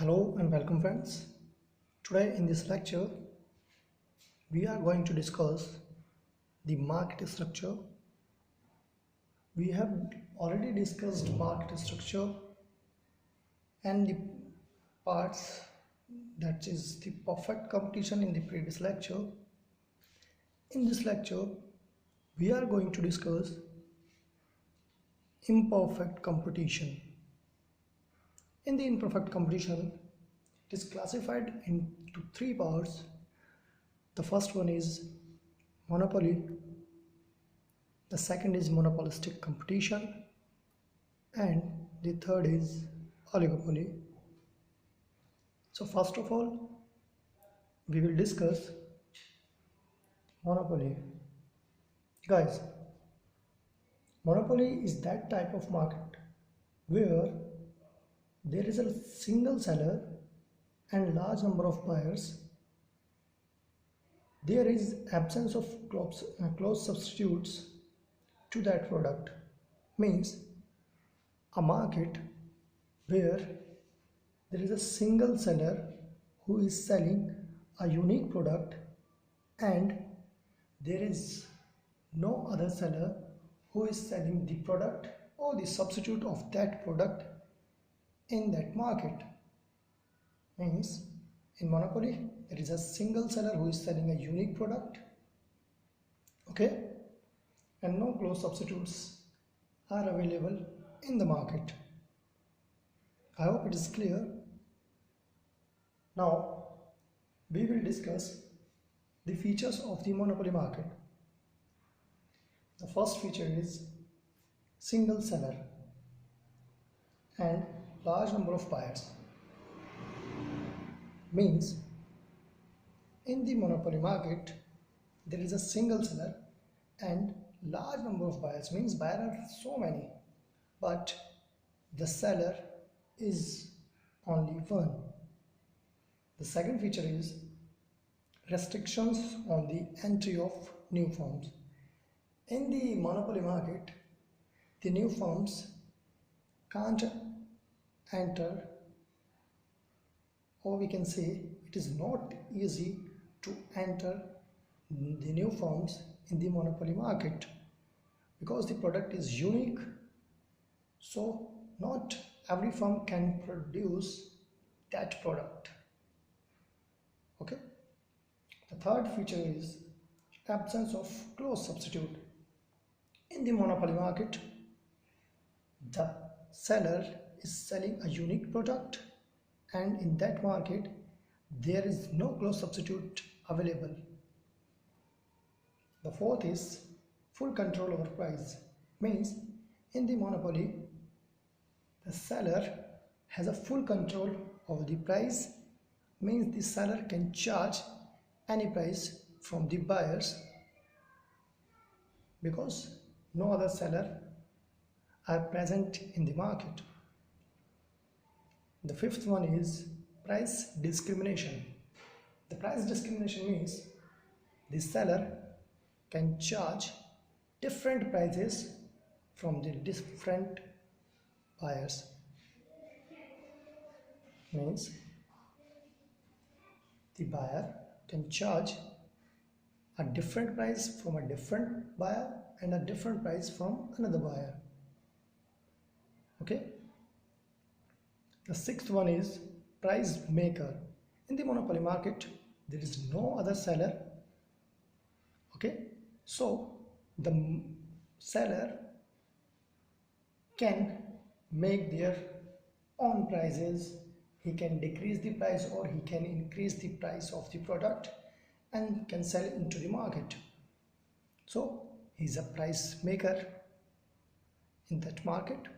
Hello and welcome friends. Today in this lecture we are going to discuss the market structure. We have already discussed market structure and the parts, that is the perfect competition, in the previous lecture. In this lecture we are going to discuss imperfect competition. In the imperfect competition, it is classified into three parts. The first one is monopoly, the second is monopolistic competition, and the third is oligopoly. So first of all, we will discuss monopoly. Guys, monopoly is that type of market where there is a single seller and large number of buyers. There is absence of close substitutes to that product. Means a market where there is a single seller who is selling a unique product and there is no other seller who is selling the product or the substitute of that product in that market. Means in monopoly there is a single seller who is selling a unique product, okay, and no close substitutes are available in the market. I hope it is clear. Now we will discuss the features of the monopoly market. The first feature is single seller and large number of buyers. Means in the monopoly market there is a single seller and large number of buyers. Means buyers are so many but the seller is only one. The second feature is restrictions on the entry of new firms. In the monopoly market, the new firms can't enter, or we can say it is not easy to enter the new firms in the monopoly market because the product is unique, so not every firm can produce that product. Okay. The third feature is absence of close substitute. In the monopoly market, the seller is selling a unique product and in that market there is no close substitute available. The fourth is full control over price. Means in the monopoly the seller has a full control over the price. Means the seller can charge any price from the buyers because no other seller are present in the market. The fifth one is price discrimination. The price discrimination means the seller can charge different prices from the different buyers. Means the buyer can charge a different price from a different buyer and a different price from another buyer. Okay. The sixth one is price maker. In the monopoly market there is no other seller, okay, so the seller can make their own prices. He can decrease the price or he can increase the price of the product and can sell it into the market. So he is a price maker in that market.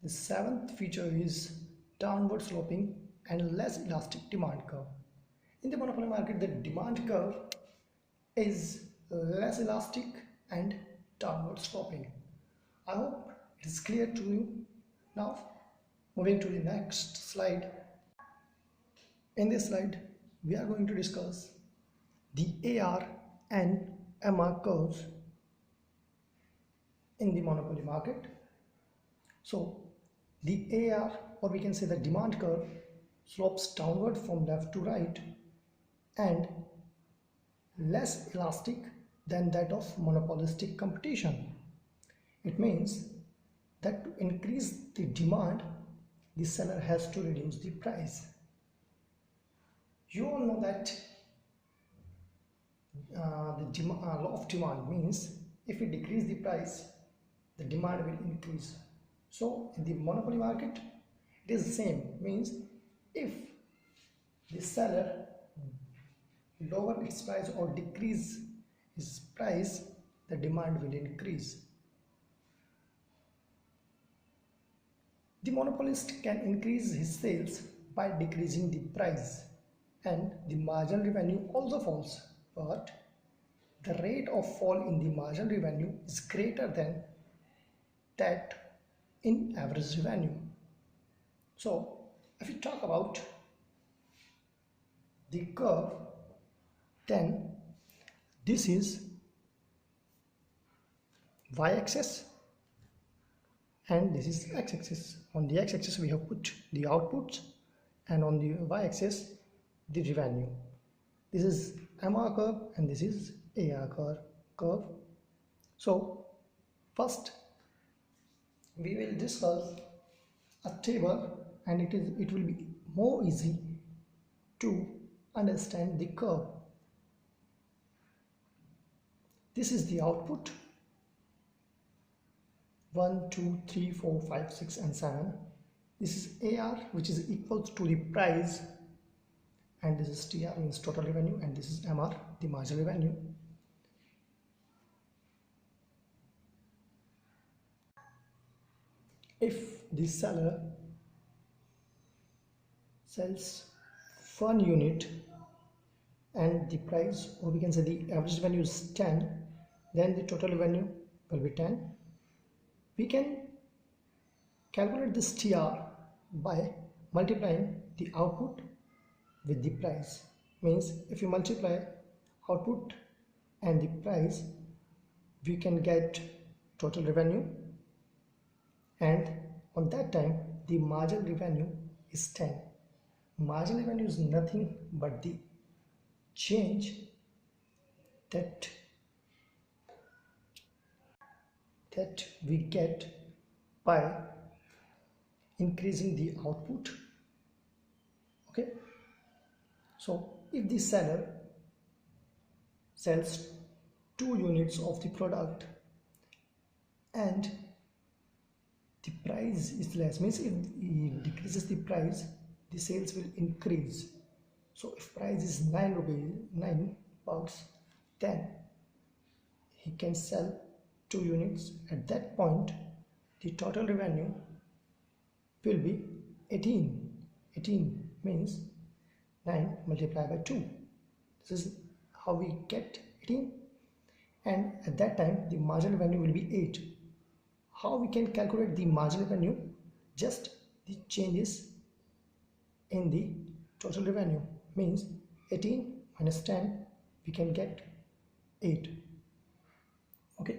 The seventh feature is downward sloping and less elastic demand curve. In the monopoly market the demand curve is less elastic and downward sloping. I hope it is clear to you. Now moving to the next slide. In this slide we are going to discuss the AR and MR curves in the monopoly market. So the AR, or we can say the demand curve, slopes downward from left to right and less elastic than that of monopolistic competition. It means that to increase the demand, the seller has to reduce the price. You all know that the law of demand means if we decrease the price, the demand will increase. So in the monopoly market, it is the same. Means if the seller lower its price or decrease his price, the demand will increase. The monopolist can increase his sales by decreasing the price, and the marginal revenue also falls, but the rate of fall in the marginal revenue is greater than that in average revenue. So if we talk about the curve, then this is y-axis and this is x-axis. On the x-axis we have put the outputs and on the y-axis the revenue. This is MR curve and this is AR curve. So first we will discuss a table and it will be more easy to understand the curve. This is the output 1, 2, 3, 4, 5, 6 and 7. This is AR, which is equal to the price, and this is TR, means total revenue, and this is MR, the marginal revenue. If the seller sells 1 unit and the price, or we can say the average revenue is 10, then the total revenue will be 10. We can calculate this TR by multiplying the output with the price. Means if you multiply output and the price, we can get total revenue, and on that time the marginal revenue is 10. Marginal revenue is nothing but the change that we get by increasing the output. Okay, so if the seller sells 2 units of the product and the price is less, means if he decreases the price, the sales will increase. So if price is 9 bucks, then he can sell 2 units. At that point the total revenue will be 18. 18 means 9 multiplied by 2. This is how we get 18, and at that time the marginal revenue will be 8. How we can calculate the marginal revenue? Just the changes in the total revenue, means 18 minus 10, we can get 8. Okay,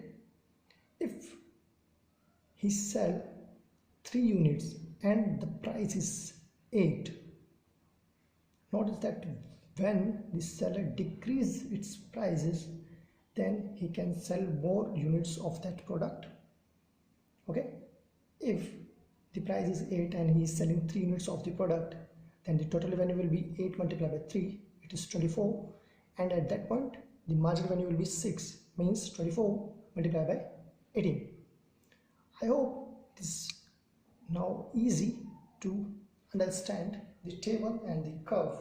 if he sell 3 units and the price is 8, notice that when the seller decrease its prices, then he can sell more units of that product. Okay, if the price is 8 and he is selling 3 units of the product, then the total revenue will be 8 multiplied by 3, it is 24, and at that point the marginal revenue will be 6, means 24 multiplied by 18. I hope it is now easy to understand the table and the curve.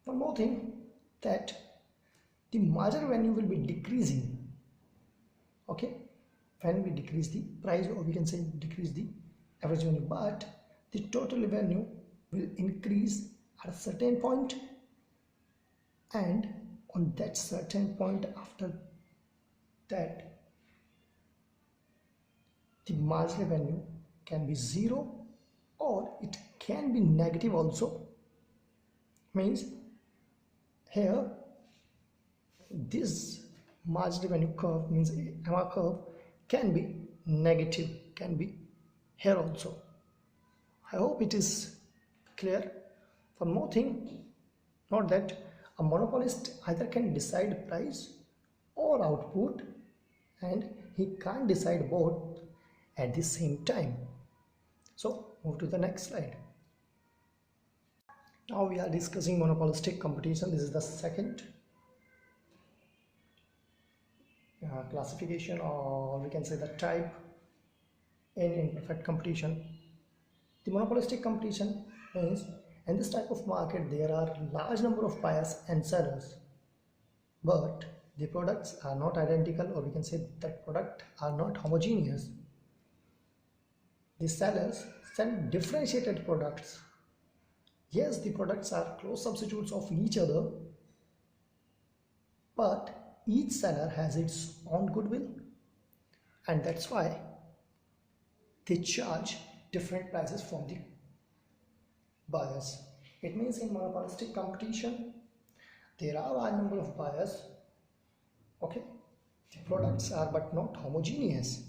One more thing, that the marginal revenue will be decreasing, okay, when we decrease the price, or we can say decrease the average revenue, but the total revenue will increase at a certain point, and on that certain point after that the marginal revenue can be 0 or it can be negative also. Means here this marginal revenue curve, means MR curve, can be negative, can be here also. I hope it is clear. One more thing, note that a monopolist either can decide price or output, and he can't decide both at the same time. So move to the next slide. Now we are discussing monopolistic competition. This is the second classification, or we can say the type in imperfect competition. The monopolistic competition means in this type of market there are large number of buyers and sellers, but the products are not identical, or we can say that product are not homogeneous. The sellers sell differentiated products. Yes, the products are close substitutes of each other, but each seller has its own goodwill, and that's why they charge different prices from the buyers. It means in monopolistic competition there are a number of buyers, okay, the products are but not homogeneous,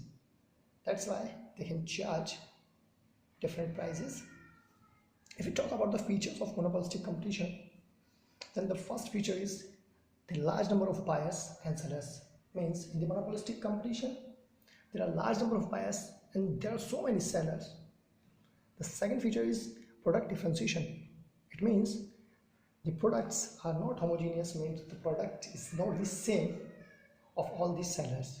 that's why they can charge different prices. If we talk about the features of monopolistic competition, then the first feature is the large number of buyers and sellers. Means in the monopolistic competition there are large number of buyers and there are so many sellers. The second feature is product differentiation. It means the products are not homogeneous, means the product is not the same of all these sellers.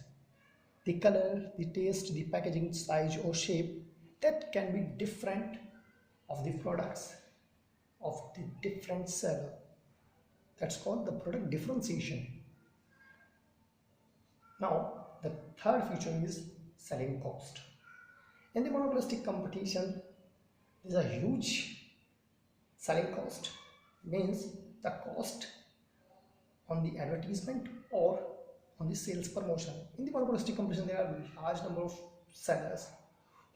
The color, the taste, the packaging, size or shape, that can be different of the products of the different seller. That's called the product differentiation. Now the third feature is selling cost. In the monopolistic competition there is a huge selling cost, means the cost on the advertisement or on the sales promotion. In the monopolistic competition there are a large number of sellers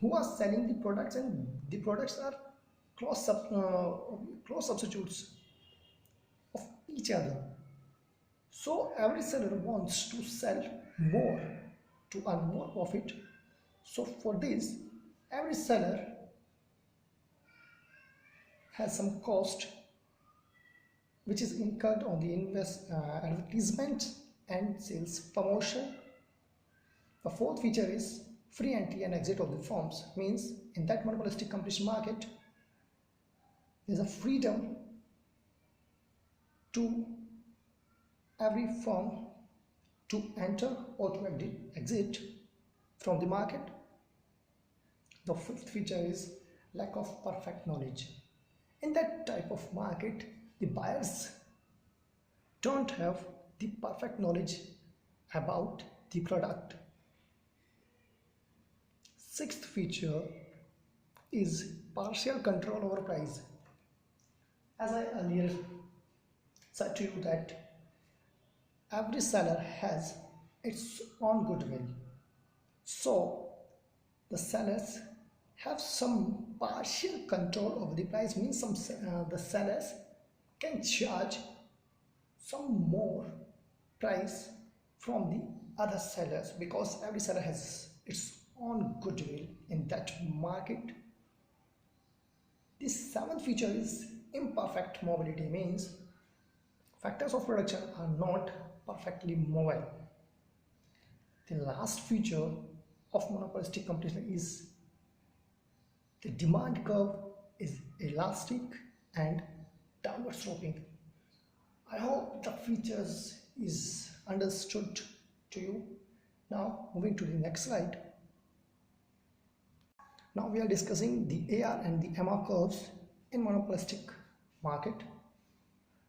who are selling the products, and the products are close substitutes of each other. So every seller wants to sell more to earn more profit. So for this, every seller has some cost which is incurred on the advertisement and sales promotion. The fourth feature is free entry and exit of the firms. Means in that monopolistic competition market there is a freedom to every firm to enter or to exit from the market. The fifth feature is lack of perfect knowledge. In that type of market, the buyers don't have the perfect knowledge about the product. Sixth feature is partial control over price. As I earlier said to you that every seller has its own goodwill. So the sellers have some partial control over the price, means the sellers can charge some more price from the other sellers, because every seller has its own goodwill in that market. The seventh feature is imperfect mobility. Means factors of production are not perfectly mobile. The last feature of monopolistic competition is the demand curve is elastic and downward sloping. I hope the features is understood to you. Now moving to the next slide. Now we are discussing the AR and the MR curves in monopolistic market.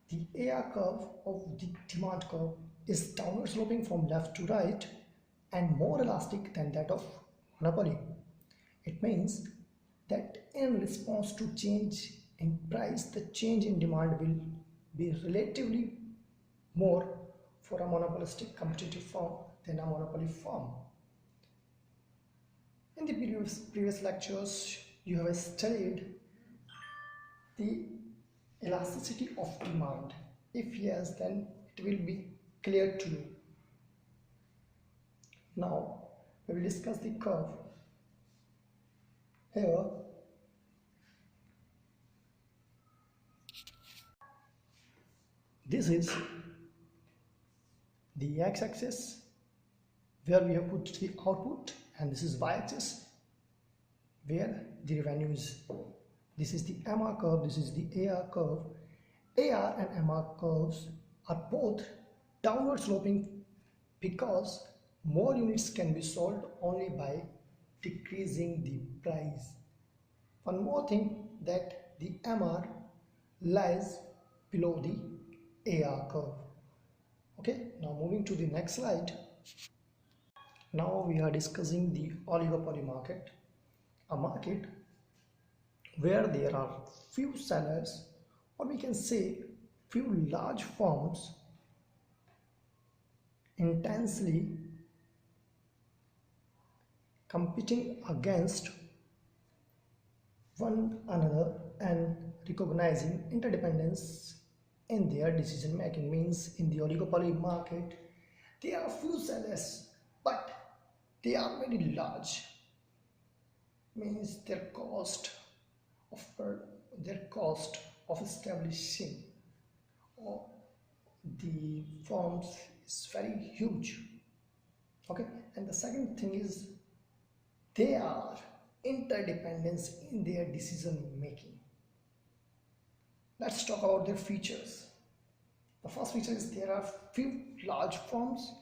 The AR curve of the demand curve is downward sloping from left to right and more elastic than that of monopoly. It means that in response to change in price, the change in demand will be relatively more for a monopolistic competitive firm than a monopoly firm. In the previous lectures, you have studied the elasticity of demand. If yes, then it will be clear to you. Now we will discuss the curve. Here, this is the x-axis where we have put the output, and this is y-axis where the revenue is. This is the MR curve, this is the AR curve. AR and MR curves are both downward sloping because more units can be sold only by decreasing the price. One more thing, that the MR lies below the AR curve. Okay, now moving to the next slide. Now we are discussing the oligopoly market, a market where there are few sellers, or we can say few large firms intensely competing against one another and recognizing interdependence in their decision making. Means in the oligopoly market there are few sellers but they are very large. Means their cost of establishing or the firms is very huge. Okay, and the second thing is they are interdependence in their decision making. Let's talk about their features. The first feature is there are few large firms.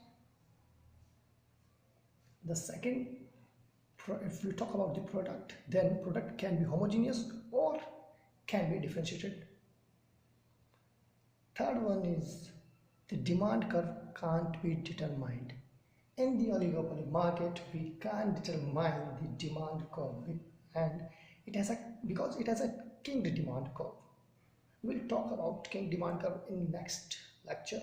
The second, if we talk about the product, then product can be homogeneous or can be differentiated. Third one is the demand curve can't be determined. In the oligopoly market, we can't determine the demand curve, and because it has a king demand curve. We'll talk about king demand curve in next lecture.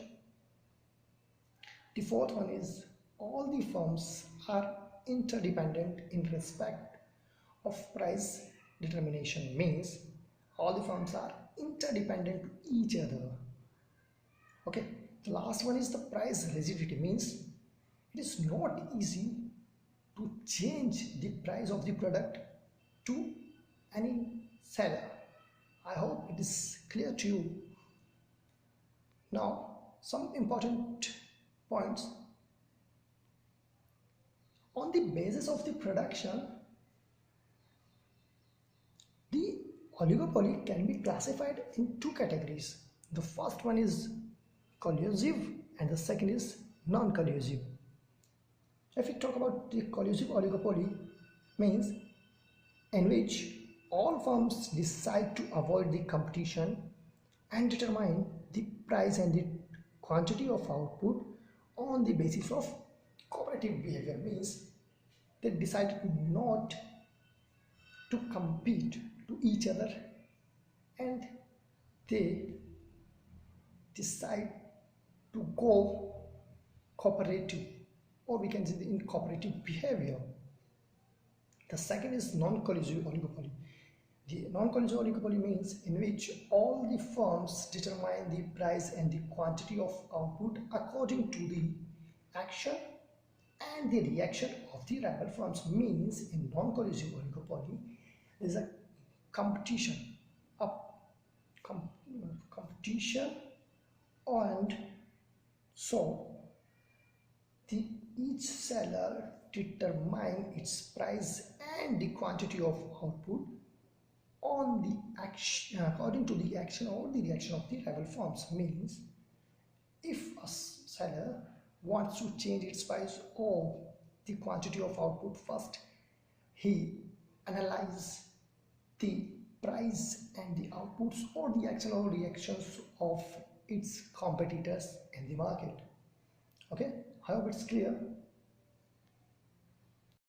The fourth one is all the firms are interdependent in respect of price determination. Means all the firms are interdependent to each other. Okay, the last one is the price rigidity. Means it is not easy to change the price of the product to any seller. I hope it is clear to you. Now, some important points. On the basis of the production, the oligopoly can be classified in two categories. The first one is collusive and the second is non-collusive. If we talk about the collusive oligopoly, means in which all firms decide to avoid the competition and determine the price and the quantity of output on the basis of cooperative behavior. Means they decided not to compete to each other and they decide to go cooperative, or we can say in cooperative behavior. The second is non-collusive oligopoly. The non-collusive oligopoly means in which all the firms determine the price and the quantity of output according to the action and the reaction of the rival firms. Means in non-collusive oligopoly there is a competition, and so each seller determine its price and the quantity of output on the action, according to the action or the reaction of the rival firms. Means if a seller wants to change its price or the quantity of output, first he analyzes the price and the outputs or the action or reactions of its competitors in the market. Okay, I hope it's clear.